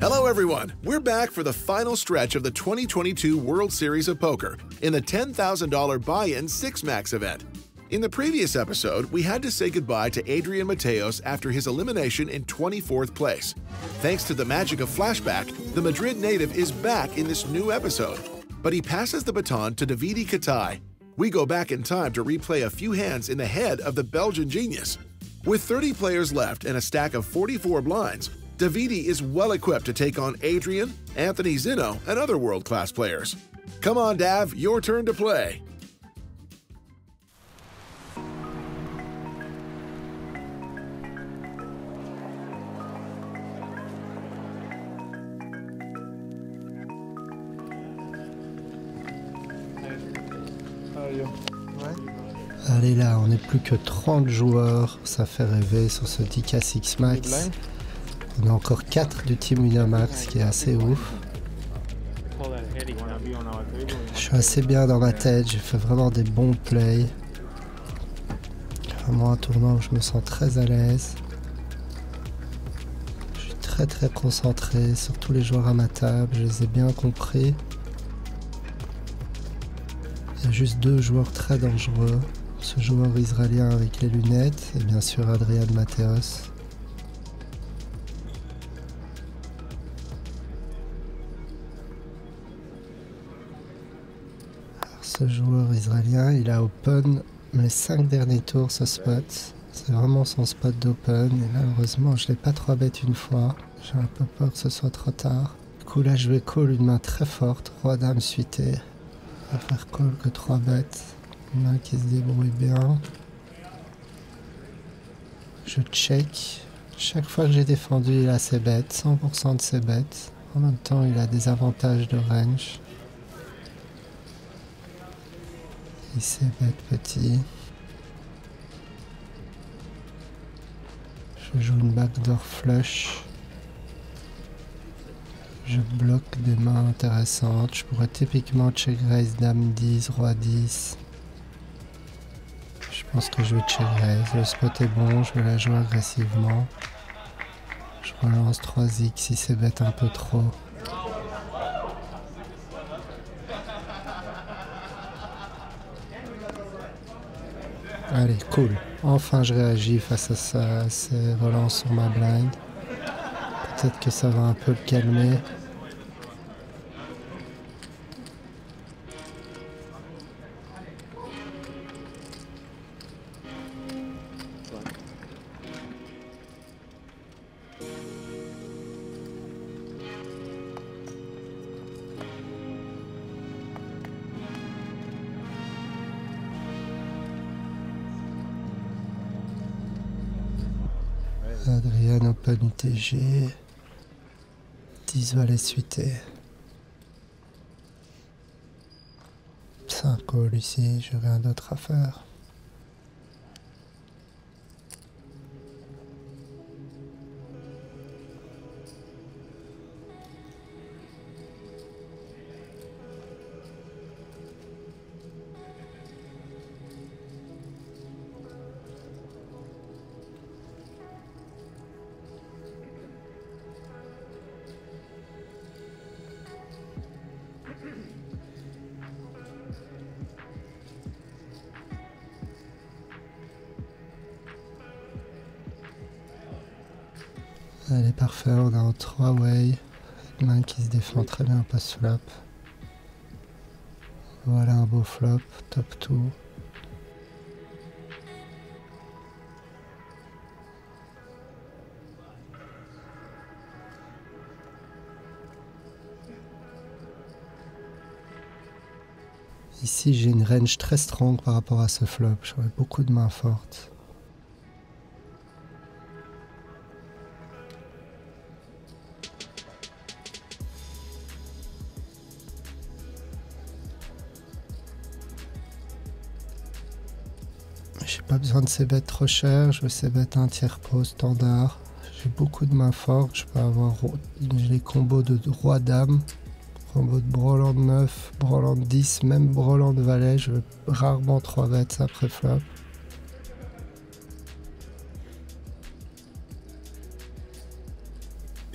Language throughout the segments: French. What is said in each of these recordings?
Hello, everyone. We're back for the final stretch of the 2022 World Series of Poker in the $10,000 buy-in 6-Max event. In the previous episode, we had to say goodbye to Adrian Mateos after his elimination in 24th place. Thanks to the magic of Flashback, the Madrid native is back in this new episode, but he passes the baton to Davide Katai. We go back in time to replay a few hands in the head of the Belgian genius. With 30 players left and a stack of 44 blinds, Davide is well-equipped to take on Adrian, Anthony Zinno, and other world-class players. Come on, Dav, your turn to play. Allez là, on n'est plus que 30 joueurs, ça fait rêver sur ce 10K 6-Max. On a encore 4 du team Winamax qui est assez ouf. Je suis assez bien dans ma tête, j'ai fait vraiment des bons plays. Vraiment un tournoi où je me sens très à l'aise. Je suis très concentré sur tous les joueurs à ma table, je les ai bien compris. Il y a juste 2 joueurs très dangereux. Ce joueur israélien avec les lunettes et bien sûr Adrian Mateos. Ce joueur israélien, il a open les 5 derniers tours ce spot. C'est vraiment son spot d'open et malheureusement je l'ai pas 3 bet une fois. J'ai un peu peur que ce soit trop tard. Du coup là je vais call une main très forte, roi dame suité. Je vais faire call que 3 bêtes. Une main qui se débrouille bien. Je check. Chaque fois que j'ai défendu il a ses bêtes, 100% de ses bêtes. En même temps il a des avantages de range. Il s'est bête petit. Je joue une backdoor flush. Je bloque des mains intéressantes. Je pourrais typiquement check raise dame 10, roi 10. Je pense que je vais check raise. Le spot est bon, je vais la jouer agressivement. Je relance 3x si c'est bête un peu trop. Allez, cool. Enfin, je réagis face à ça, ces relances sur ma blind. Peut-être que ça va un peu le calmer. Adrian open UTG. 10 valets suités. 5 call ici, j'ai rien d'autre à faire. Elle est parfait, on est en 3-way. Une main qui se défend très bien post-flop. Voilà un beau flop, top 2. Ici j'ai une range très strong par rapport à ce flop, j'aurais beaucoup de mains fortes. J'ai pas besoin de ces bêtes trop chères, je veux ces bêtes un tiers pot standard. J'ai beaucoup de mains fortes, je peux avoir les combos de roi dame, combo de brelan 9, brelan 10, même brelan valet, je veux rarement 3 bêtes après flop.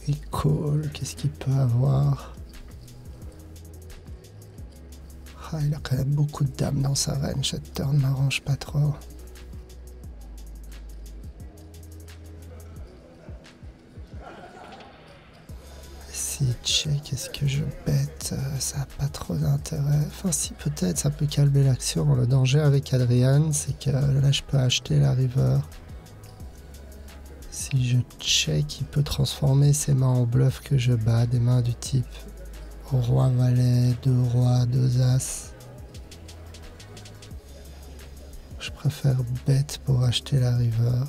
Il call, qu'est-ce qu'il peut avoir? Ah, il a quand même beaucoup de dames dans sa range, cette turn m'arrange pas trop. Si check, est-ce que je bête? Ça a pas trop d'intérêt. Enfin si, peut-être, ça peut calmer l'action. Le danger avec Adrian, c'est que là je peux acheter la river. Si je check, il peut transformer ses mains en bluff que je bats, des mains du type roi valet, 2 rois, 2 as. Je préfère bet pour acheter la river.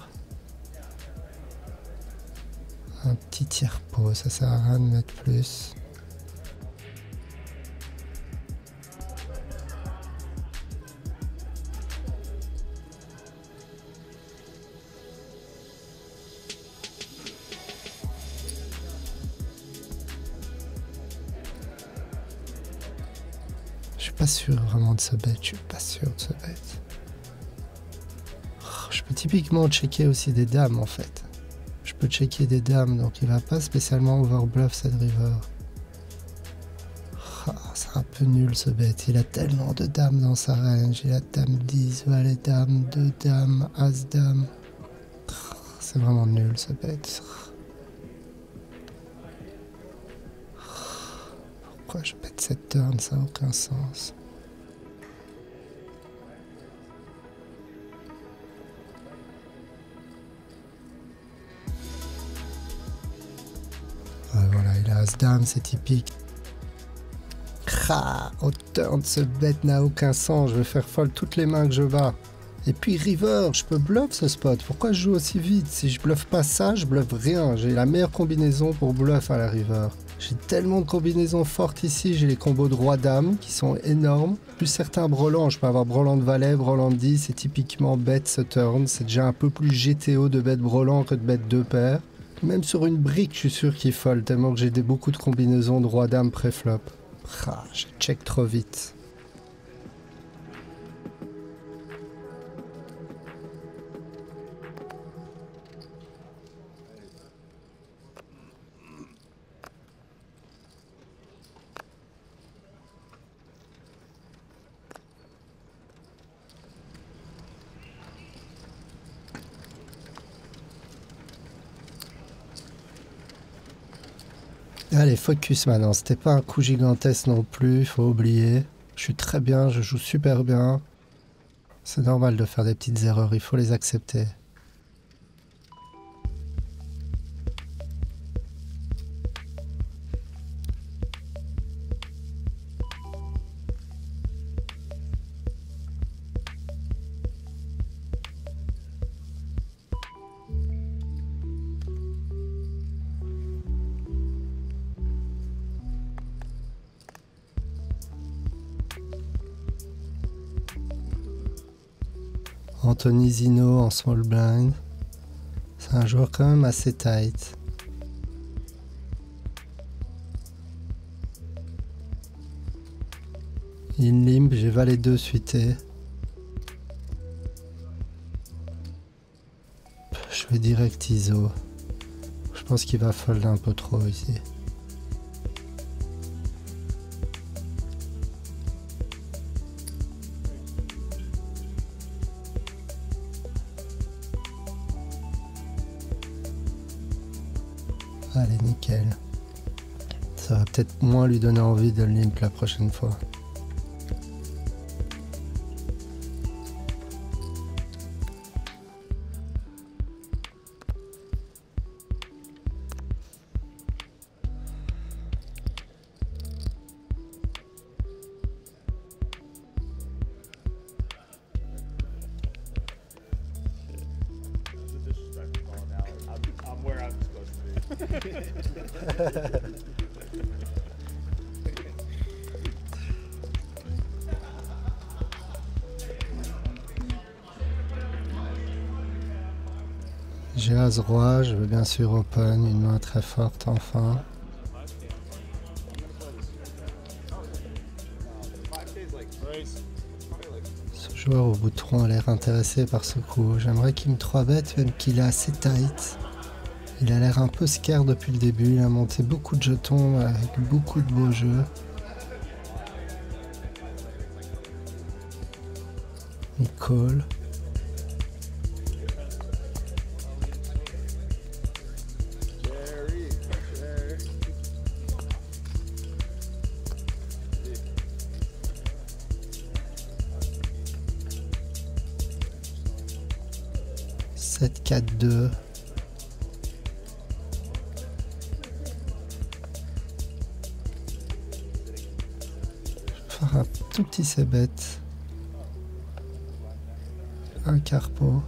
Un petit tire-pot, ça sert à rien de mettre plus. Je suis pas sûr vraiment de ce bet, je suis pas sûr de ce bet. Je peux typiquement checker aussi des dames en fait. Je peux checker des dames, donc il va pas spécialement overbluff cette river. C'est un peu nul ce bet, il a tellement de dames dans sa range. Il a dame 10, valet dame, 2 dames, as dame. C'est vraiment nul ce bet. Pourquoi je bet cette turn, ça n'a aucun sens. Voilà, il a as-dame, c'est typique. Au turn, ce bet n'a aucun sens. Je vais faire fold toutes les mains que je bats. Et puis river, je peux bluff ce spot. Pourquoi je joue aussi vite? Si je bluffe pas ça, je bluffe rien. J'ai la meilleure combinaison pour bluff à la river. J'ai tellement de combinaisons fortes ici. J'ai les combos de roi-dame qui sont énormes. Plus certains brelans. Je peux avoir brelan de valet, brelan de 10. C'est typiquement bet ce turn. C'est déjà un peu plus GTO de bet brelan que de bet 2 paires. Même sur une brique, je suis sûr qu'il fold, tellement que j'ai beaucoup de combinaisons de roi-dame pré-flop. Je check trop vite. Allez, focus maintenant. C'était pas un coup gigantesque non plus, faut oublier. Je suis très bien, je joue super bien. C'est normal de faire des petites erreurs, il faut les accepter. Anthony Zino en small blind. C'est un joueur quand même assez tight. In limp, j'ai valet 2 suité. Je vais direct ISO. Je pense qu'il va fold un peu trop ici. Allez, nickel. Ça va peut-être moins lui donner envie de limp la prochaine fois. J'ai As-Roi, je veux bien sûr open, une main très forte enfin. Ce joueur au boutron a l'air intéressé par ce coup. J'aimerais qu'il me 3-bet, même qu'il est assez tight. Il a l'air un peu scare depuis le début, il a monté beaucoup de jetons avec beaucoup de beaux jeux. Il call. Sept, 4, 2. Je vais faire un tout petit c-bet. Un carpo.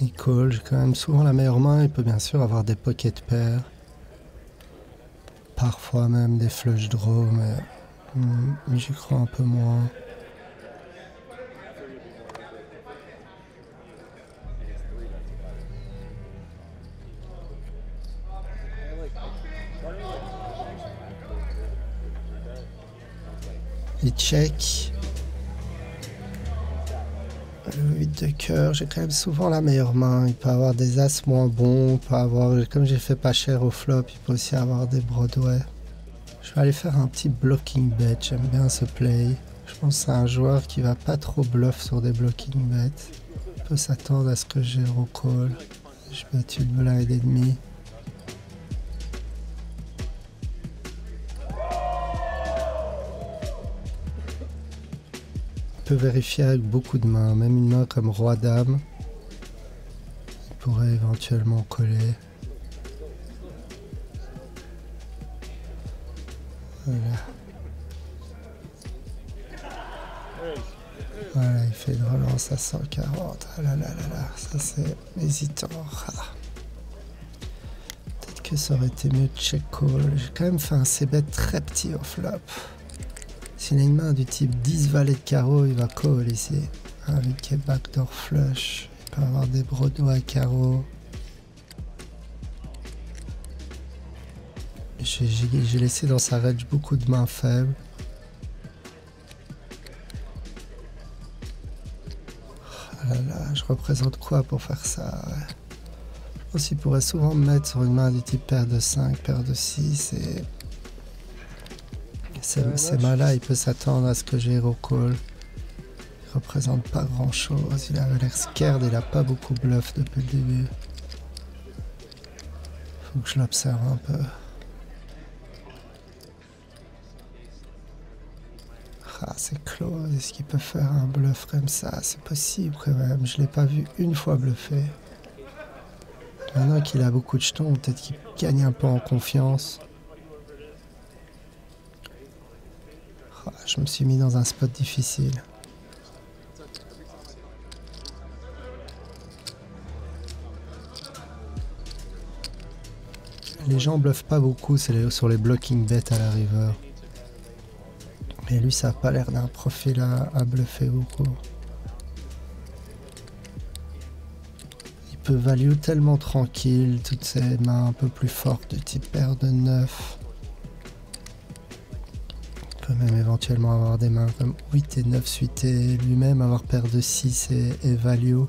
Il call, j'ai quand même souvent la meilleure main, il peut bien sûr avoir des pocket pairs. Parfois même des flush draws, mais j'y crois un peu moins. Il check. Le 8 de cœur, j'ai quand même souvent la meilleure main. Il peut avoir des as moins bons, il peut avoir, comme j'ai fait pas cher au flop, il peut aussi avoir des Broadway. Je vais aller faire un petit blocking bet, j'aime bien ce play. Je pense que c'est un joueur qui va pas trop bluff sur des blocking bets. Il peut s'attendre à ce que j'ai recall. Je vais battu le blind et demi. Il peut vérifier avec beaucoup de mains, même une main comme roi-dame. Il pourrait éventuellement coller. Voilà. Voilà, il fait une relance à 140. Ah là là là là, ça c'est hésitant. Ah. Peut-être que ça aurait été mieux de check call. J'ai quand même fait un c-bet très petit au flop. S'il a une main du type 10 valet de carreau, il va call ici. Avec backdoor flush. Il peut avoir des brodos à carreau. J'ai laissé dans sa range beaucoup de mains faibles. Ah là là, je représente quoi pour faire ça? Je pense qu'il pourrait souvent me mettre sur une main du type paire de 5, paire de 6 et... Ces mains-là, il peut s'attendre à ce que j'ai hero call. Il représente pas grand-chose. Il avait l'air scared, il a pas beaucoup bluff depuis le début. Faut que je l'observe un peu. Ah, c'est close. Est-ce qu'il peut faire un bluff comme ça? C'est possible quand même. Je l'ai pas vu une fois bluffer. Maintenant qu'il a beaucoup de jetons, peut-être qu'il gagne un peu en confiance. Je me suis mis dans un spot difficile. Les gens bluffent pas beaucoup, c'est sur les blocking bets à la river. Mais lui, ça n'a pas l'air d'un profil à bluffer beaucoup. Il peut value tellement tranquille, toutes ses mains un peu plus fortes, du type paire de 9. Même éventuellement avoir des mains comme 8 et 9 suités, lui-même avoir paire de 6 et value.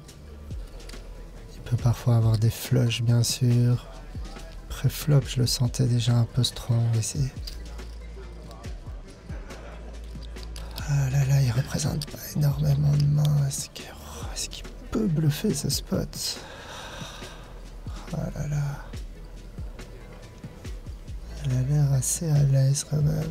Il peut parfois avoir des flushs bien sûr. Après flop, je le sentais déjà un peu strong ici. Ah là là, il représente pas énormément de mains. Est-ce qu'il peut bluffer ce spot? Ah là là. Il a l'air assez à l'aise quand même.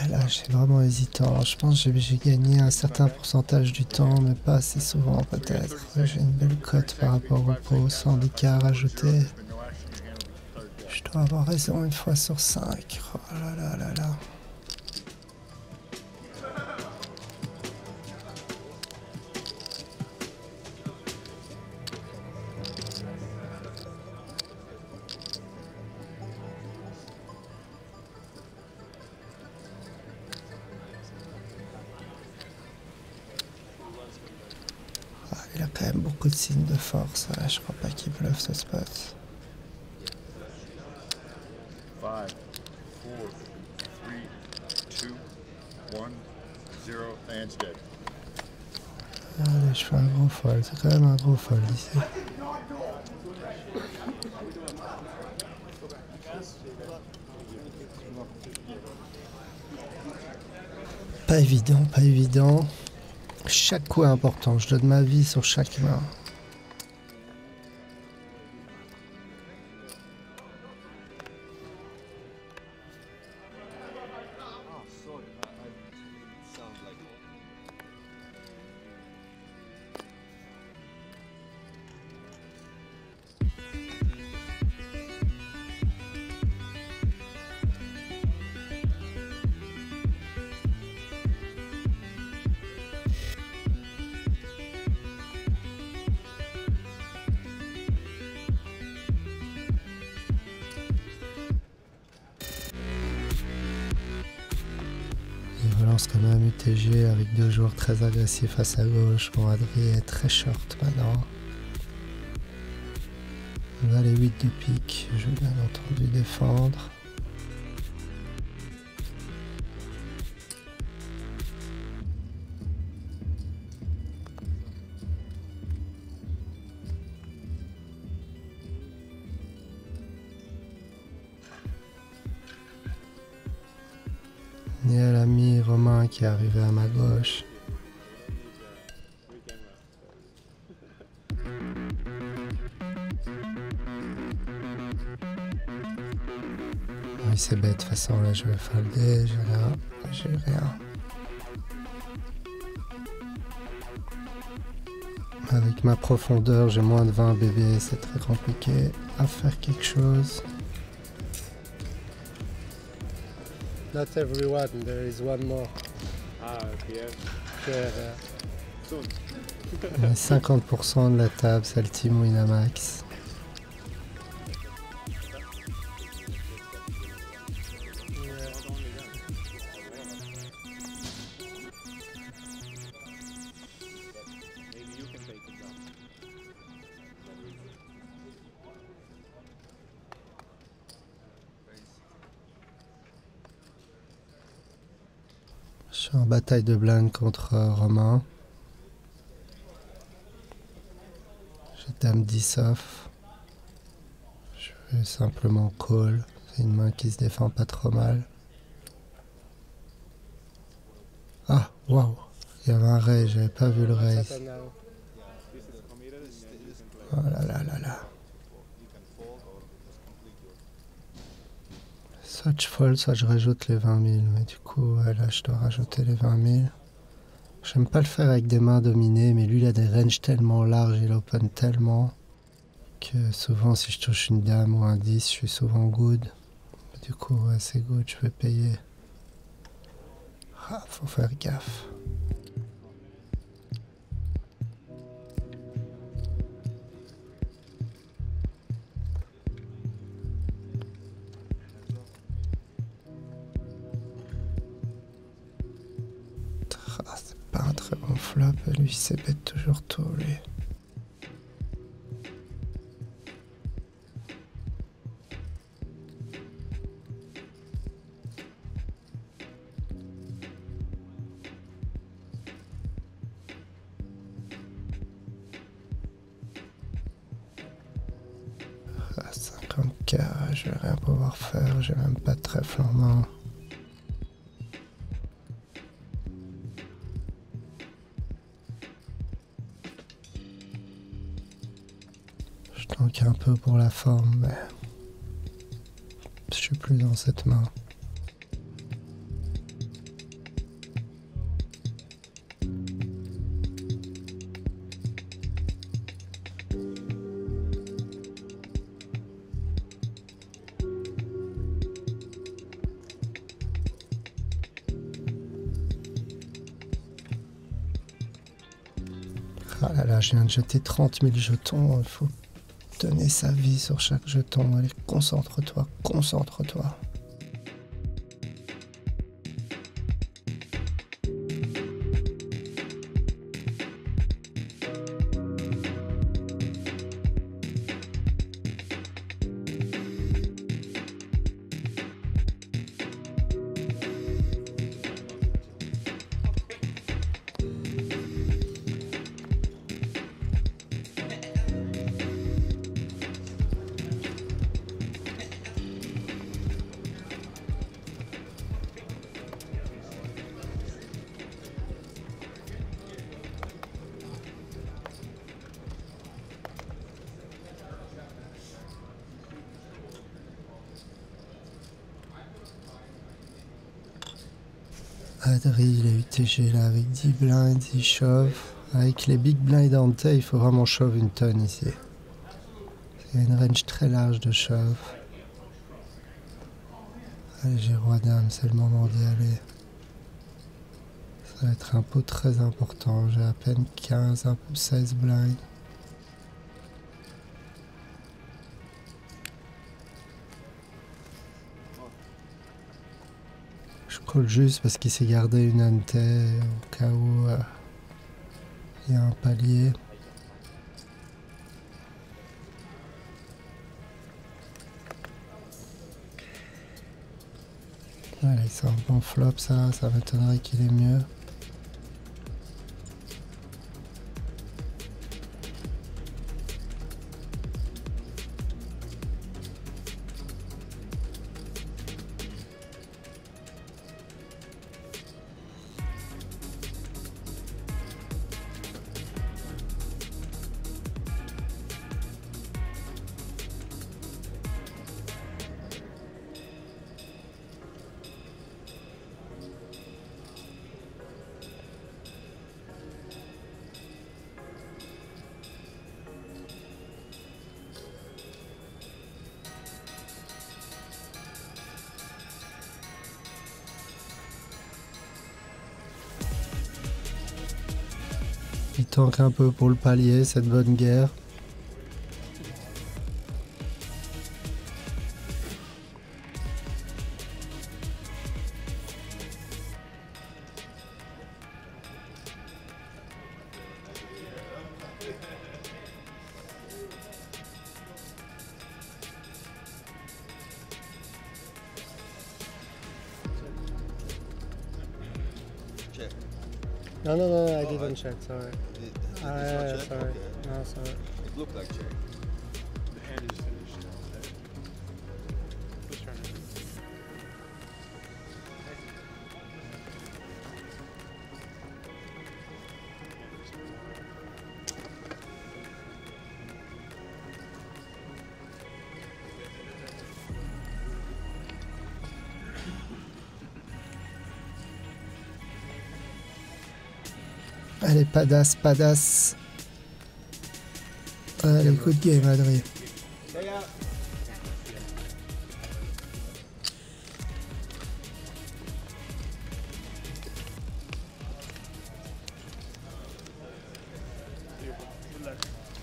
Là, j'ai vraiment hésitant. Je pense que j'ai gagné un certain pourcentage du temps, mais pas assez souvent peut-être. J'ai une belle cote par rapport au pot, sans d'écart ajouté. Je dois avoir raison une fois sur 5. Oh là là là là. beaucoup de signes de force. Ah, je crois pas qu'il bluffe ce spot. 5, 4, 3, 2, 1, 0, and it's dead. Allez, je fais un gros fold. C'est quand même un gros fold ici. Pas évident, pas évident. Chaque coup est important. Je donne ma vie sur chaque main. Il relance quand même UTG avec deux joueurs très agressifs face à gauche. Mon Adri est très short maintenant. Valet 8 de pique, je vais bien entendu défendre. Il y a l'ami Romain qui est arrivé à ma gauche. Oui, c'est bête, de toute façon, là je vais folder, j'ai rien. Avec ma profondeur, j'ai moins de 20 bébés, c'est très compliqué à faire quelque chose. Not everyone, there is one more. Ah, Pierre. Pierre, Soon. 50% de la table, c'est le team Winamax. Je suis en bataille de blindes contre Romain. J'ai dame 10 off. Je vais simplement call. C'est une main qui se défend pas trop mal. Ah, waouh! Il y avait un raise, j'avais pas vu le raise. Oh là là là là. Soit je fold, soit je rajoute les 20 000. Mais du coup, ouais, là, je dois rajouter les 20 000. J'aime pas le faire avec des mains dominées, mais lui, il a des ranges tellement larges, il open tellement que souvent, si je touche une dame ou un 10, je suis souvent good. Du coup, ouais, c'est good, je vais payer. Ah, faut faire gaffe. Ah, c'est pas un très bon flop, lui, il s'est bête toujours tout, lui. À 50K, je vais rien pouvoir faire, j'ai même pas de trèfle en main. Je tank un peu pour la forme, mais je suis plus dans cette main. Ah là là, je viens de jeter 30 000 jetons, il faut donner sa vie sur chaque jeton. Allez, concentre-toi, concentre-toi. Adri, il est UTG là avec 10 blinds, il shove. Avec les big blinds ante, il faut vraiment shove une tonne ici. Il y a une range très large de shove. Allez, j'ai roi dame, c'est le moment d'y aller. Ça va être un pot très important. J'ai à peine 15, un peu 16 blinds. Je colle juste parce qu'il s'est gardé une ante au cas où il y a un palier. Allez, c'est un bon flop ça m'étonnerait qu'il ait mieux. Il tank un peu pour le palier, cette bonne guerre. Check. No, I didn't check, sorry. Sorry. sorry. No, sorry. It looked like check. The hand is finished. Who's turn? Allez, padass. Allez, good game, Adri.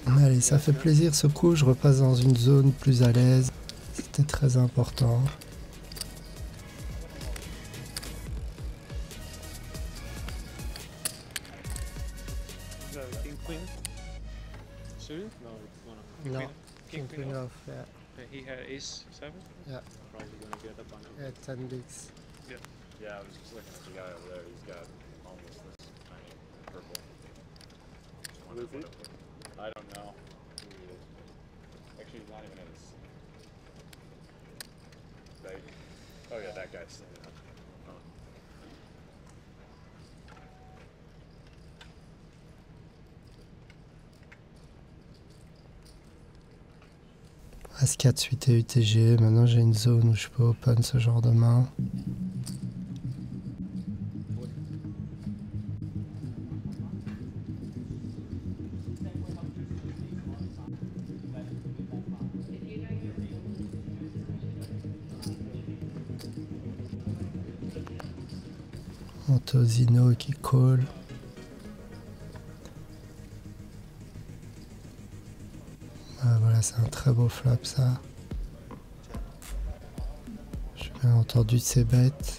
Allez, ça fait plaisir ce coup, je repasse dans une zone plus à l'aise. C'était très important. King Queen? Suited? No, one of them. No, King Queen off, yeah. He had ace 7? Yeah. Probably gonna get up on him. Yeah, 10 bigs. Yeah, I was just looking at the guy over there. He's got almost this tiny purple. Just wondered what it was. I don't know who he is. Actually, he's not even in his. Oh yeah, that guy's standing up. Oh. As-4 suite et UTG, maintenant j'ai une zone où je peux open ce genre de main. Antosino qui call. Voilà, c'est un très beau flop ça. J'ai bien entendu ses bêtes.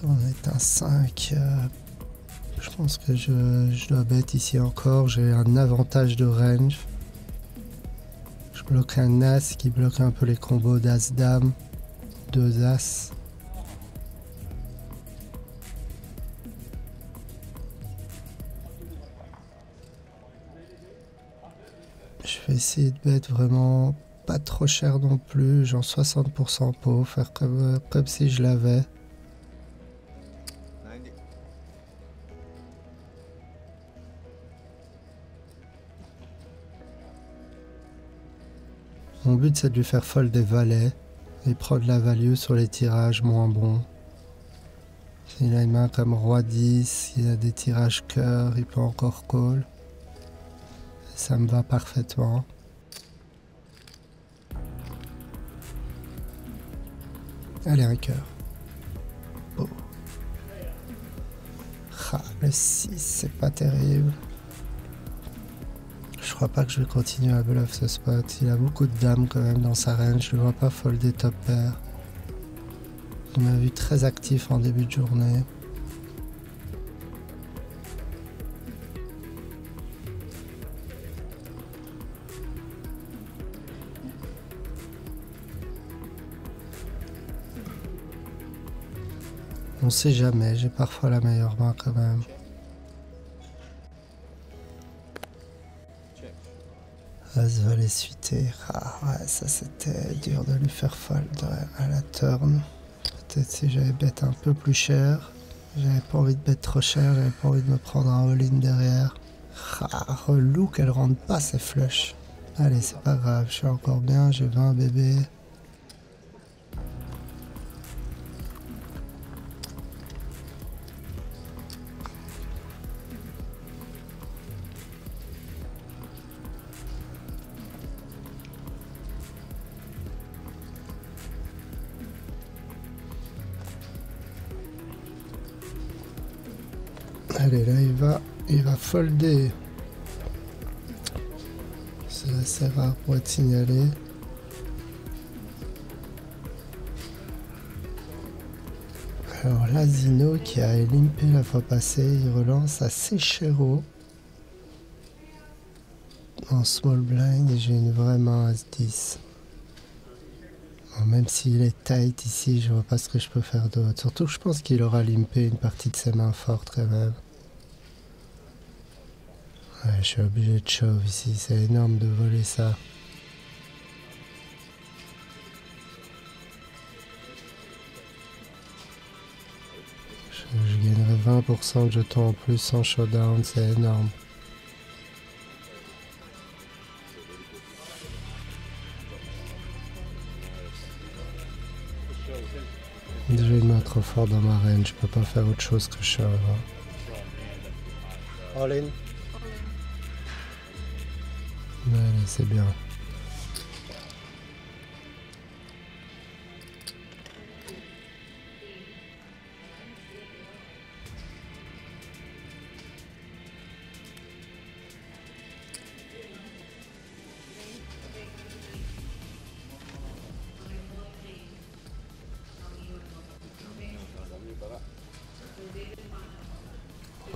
On est un 5. Je pense que je dois bet ici encore. J'ai un avantage de range. Je bloque un As qui bloque un peu les combos d'As-Dame. 2 As. vais essayer de mettre vraiment pas trop cher non plus, genre 60% pot, faire comme si je l'avais. 90. Mon but c'est de lui faire fold des valets et prendre la value sur les tirages moins bons. S'il a une main comme roi 10, s'il a des tirages cœur, il peut encore call. Et ça me va parfaitement. Allez, un cœur. Beau. Ah, le 6, c'est pas terrible. Je crois pas que je vais continuer à bluff ce spot. Il a beaucoup de dames quand même dans sa range. Je le vois pas folder top pair. Il m'a vu très actif en début de journée. On sait jamais, j'ai parfois la meilleure main quand même. As valet suité. Ah ouais, ça c'était dur de lui faire fold à la turn. Peut-être si j'avais bet un peu plus cher. J'avais pas envie de bet trop cher, j'avais pas envie de me prendre un all-in derrière. Ah, relou qu'elle rentre pas ses flushs. Allez, c'est pas grave, je suis encore bien, j'ai 20 bébés. Allez, là il va folder. C'est assez rare pour être signalé. Alors là, Zino qui a limpé la fois passée, il relance à Sechero en small blind et j'ai une vraie main As 10. Bon, même s'il est tight ici, je vois pas ce que je peux faire d'autre. Surtout que je pense qu'il aura limpé une partie de ses mains fortes quand même. Ouais, je suis obligé de shove ici, c'est énorme de voler ça. Je gagnerai 20% de jetons en plus sans showdown, c'est énorme. Déjà une main trop fort dans ma range, je peux pas faire autre chose que shove. All in. Allez, c'est bien.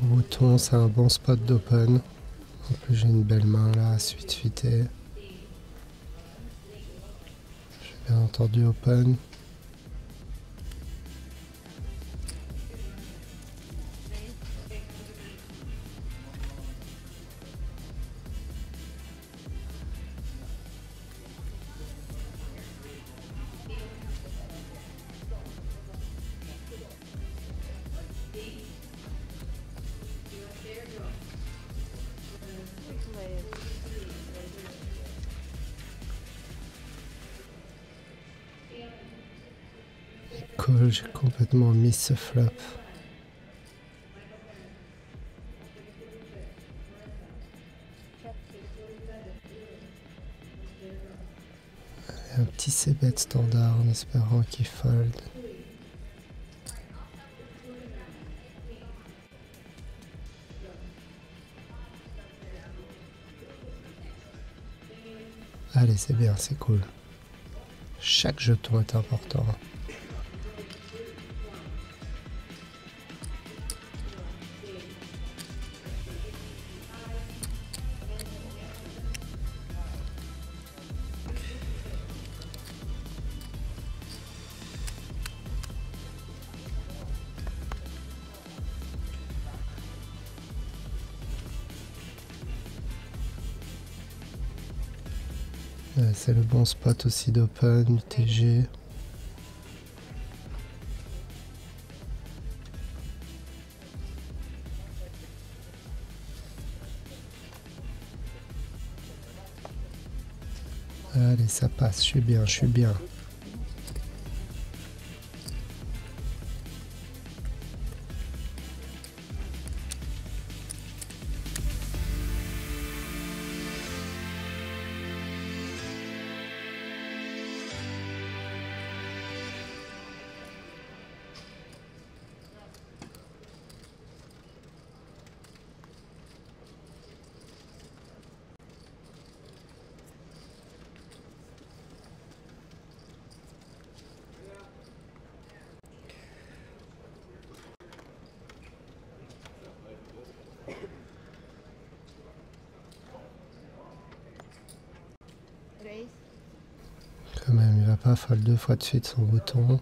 Bouton, c'est un bon spot d'open. En plus, j'ai une belle main là, suité. J'ai bien entendu open. Call, j'ai complètement mis ce flop. Un petit c-bet standard en espérant qu'il fold. Allez, c'est bien, c'est cool. Chaque jeton est important. C'est le bon spot aussi d'open, UTG. Allez, ça passe, je suis bien, je suis bien. Quand même, il va pas fold 2 fois de suite son bouton.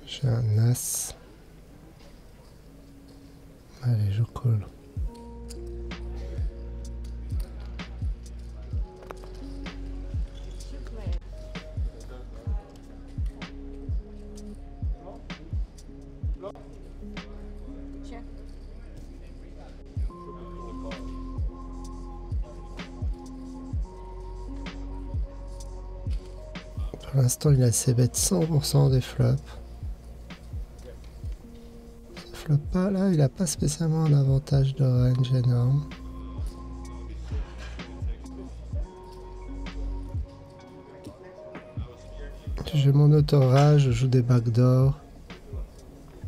J'ai un as. Allez, je call. Pour l'instant, il a ses bêtes 100% des flops. Ce flop pas là, il a pas spécialement un avantage de range énorme. J'ai mon auto-rage, je joue des backdoors.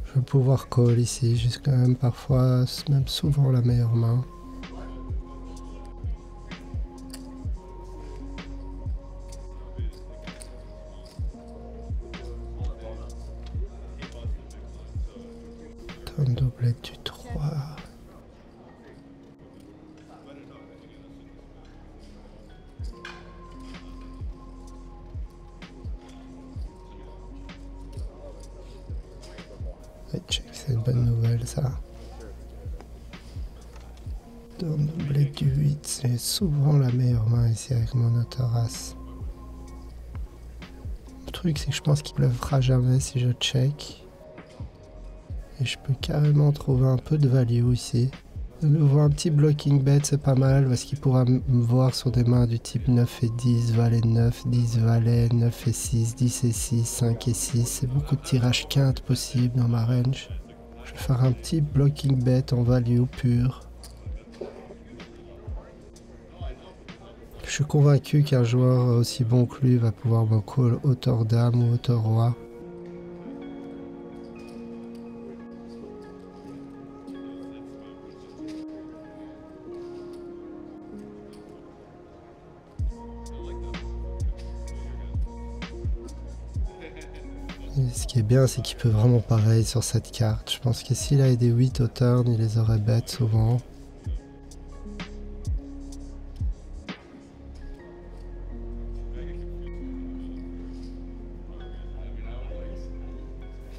Je vais pouvoir call ici, j'ai quand même parfois, même souvent la meilleure main. Turn doublette du 3. Et check, c'est une bonne nouvelle ça. Turn doublette du 8, c'est souvent la meilleure main ici avec mon auto-as. Le truc c'est que je pense qu'il bluffera jamais si je check. Et je peux carrément trouver un peu de value ici. De nouveau un petit blocking bet, c'est pas mal parce qu'il pourra me voir sur des mains du type 9 et 10, valet 9, 10 valet, 9 et 6, 10 et 6, 5 et 6. C'est beaucoup de tirages quintes possibles dans ma range. Je vais faire un petit blocking bet en value pur. Je suis convaincu qu'un joueur aussi bon que lui va pouvoir me call hauteur dame ou hauteur roi. Et ce qui est bien, c'est qu'il peut vraiment pareil sur cette carte. Je pense que s'il avait des 8 au turn, il les aurait bet souvent.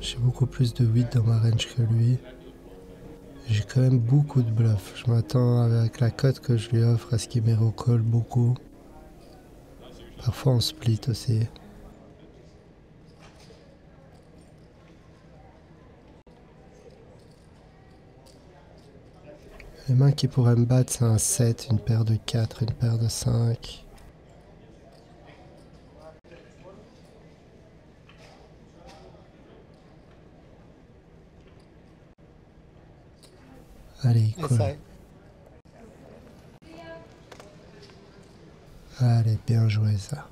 J'ai beaucoup plus de 8 dans ma range que lui. J'ai quand même beaucoup de bluffs. Je m'attends avec la cote que je lui offre à ce qu'il me recall beaucoup. Parfois on split aussi. Les mains qui pourraient me battre, c'est un 7, une paire de 4, une paire de 5. Allez, cool. Allez, bien joué ça.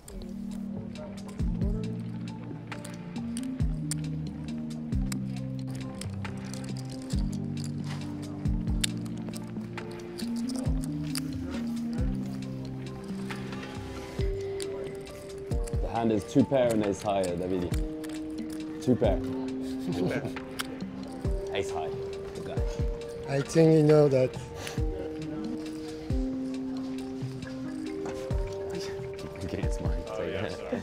The hand is 2 pair and ace high, Davide. 2 pair. 2 pair. Ace high. Good guy. I think you know that. Okay, it's mine. Oh, yeah, sorry.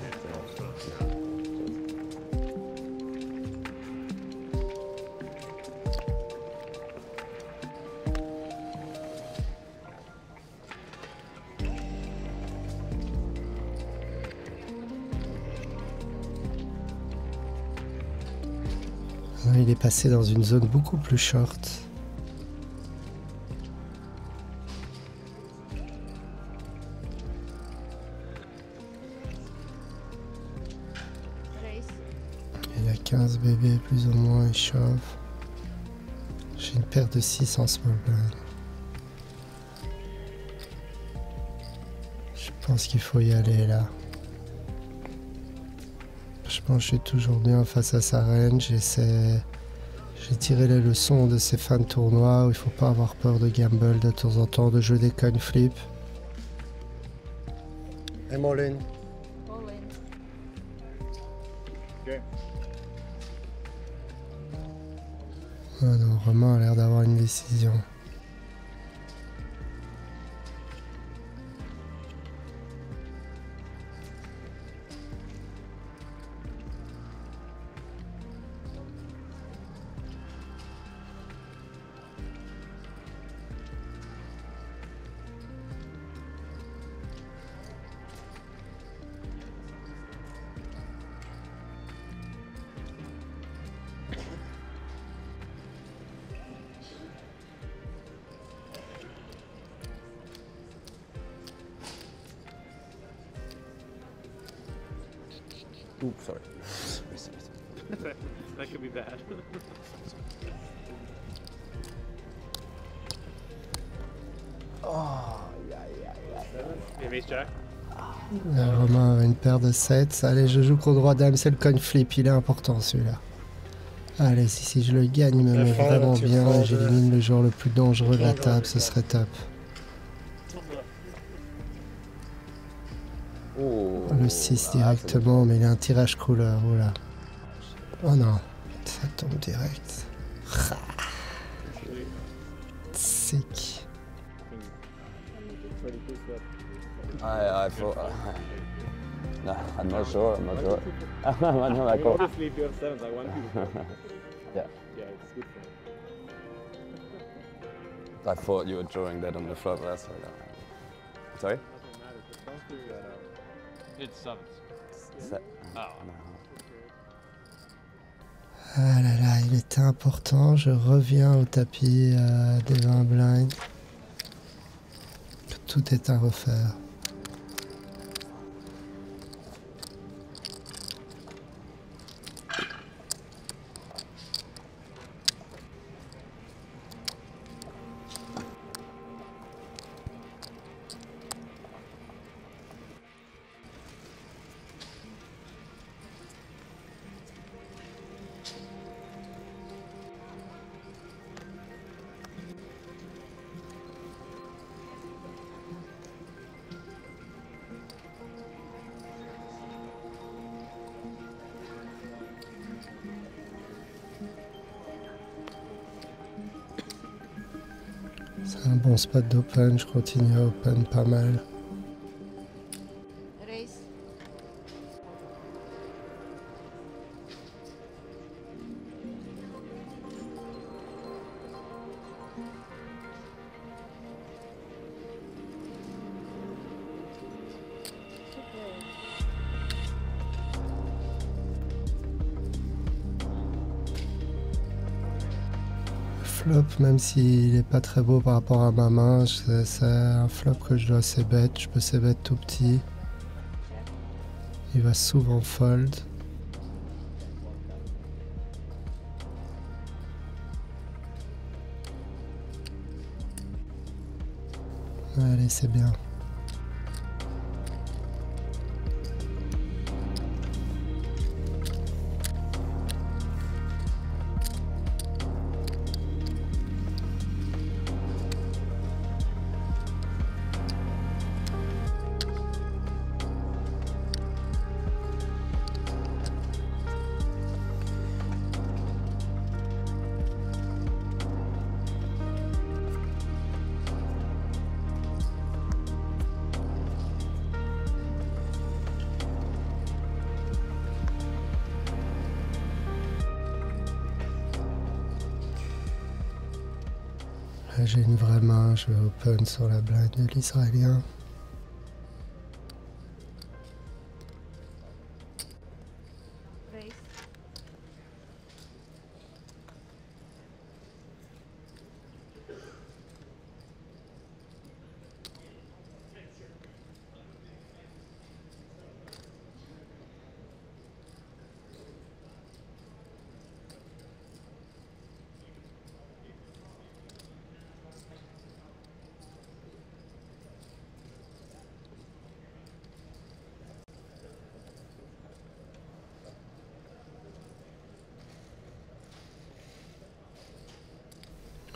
Il est passé dans une zone beaucoup plus short. Il a 15 bébés plus ou moins, il chauffe. J'ai une paire de 6 en small blind. Je pense qu'il faut y aller là. Je pense que je suis toujours bien face à sa range. J'ai tiré les leçons de ces fins de tournoi où il faut pas avoir peur de gamble de temps en temps, de jouer des coin flip. I'm all in. Okay. Ah non, Romain a l'air d'avoir une décision. Oops, sorry. That could be bad. Et Ace Jack. Romain a une paire de 7. Allez, je joue contre roi dame, c'est le coin flip, il est important celui-là. Allez, si je le gagne, il me met vraiment bien et j'élimine le joueur le plus dangereux de la table, ce serait top. Oh, Le 6 directement, mais il a un tirage couleur, oula. Oh non, ça tombe direct. Sick. I thought. No, I'm not sure. No, d'accord. Just leave your sevens. I want you. Yeah. Yeah, it's good for me. I thought you were drawing that on the flop. That's why. Sorry. Doesn't matter. Just don't figure that out. It's sevens. Oh. No. Ah là là, il était important. Je reviens au tapis des 20 blinds. Tout est à refaire. C'est un bon spot d'open, je continue à open pas mal. Raise. Flop, même s'il est pas très beau par rapport à ma main, c'est un flop que je dois c-bet. Je peux c-bet tout petit. Il va souvent fold. Allez, c'est bien. Là, j'ai une vraie main, je vais open sur la blind de l'Israélien. Raise.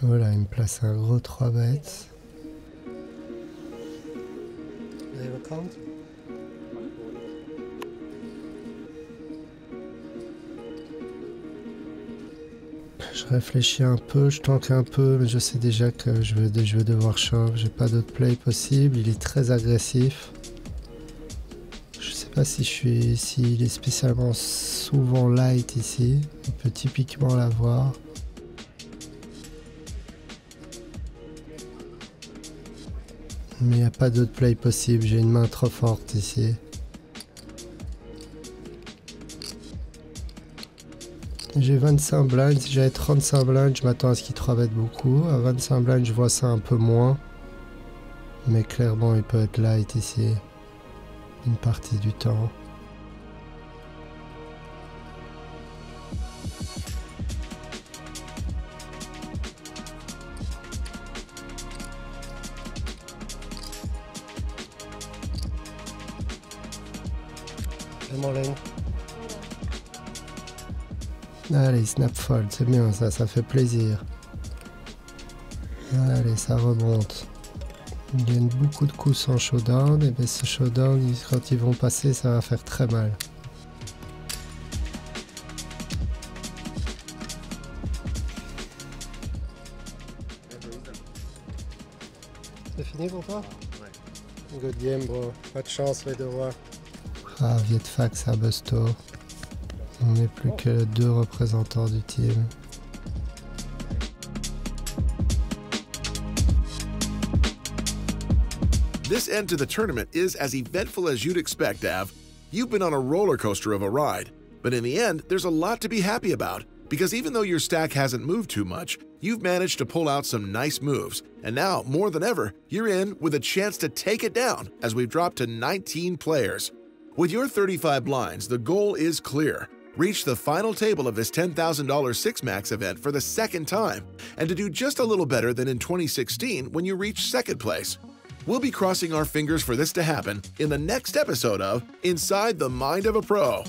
Voilà, il me place un gros 3 bêtes. Vous avez compte? Je réfléchis un peu, je tank un peu, mais je sais déjà que je vais devoir shove. J'ai pas d'autre play possible. Il est très agressif. Je sais pas s'il est spécialement souvent light ici. Il peut typiquement l'avoir. Mais il n'y a pas d'autre play possible. J'ai une main trop forte ici. J'ai 25 blinds, si j'avais 35 blinds, je m'attends à ce qu'il 3-bet beaucoup. À 25 blinds, je vois ça un peu moins. Mais clairement, il peut être light ici. Une partie du temps. Allez, snap fold, c'est bien ça fait plaisir. Allez, ça remonte. Il gagne beaucoup de coups sans showdown, et bien ce showdown, quand ils vont passer, ça va faire très mal. C'est fini pour toi? Ouais. Good game, bro. Pas de chance, les devoirs. Ah, Vietfax à Busto. On n'est plus que 2 représentants du team. This end to the tournament is as eventful as you'd expect, Av. You've been on a roller coaster of a ride, but in the end, there's a lot to be happy about, because even though your stack hasn't moved too much, you've managed to pull out some nice moves, and now, more than ever, you're in with a chance to take it down as we've dropped to 19 players. With your 35 blinds, the goal is clear. Reach the final table of this $10,000 Six-Max event for the second time, and to do just a little better than in 2016 when you reached second place. We'll be crossing our fingers for this to happen in the next episode of Inside the Mind of a Pro.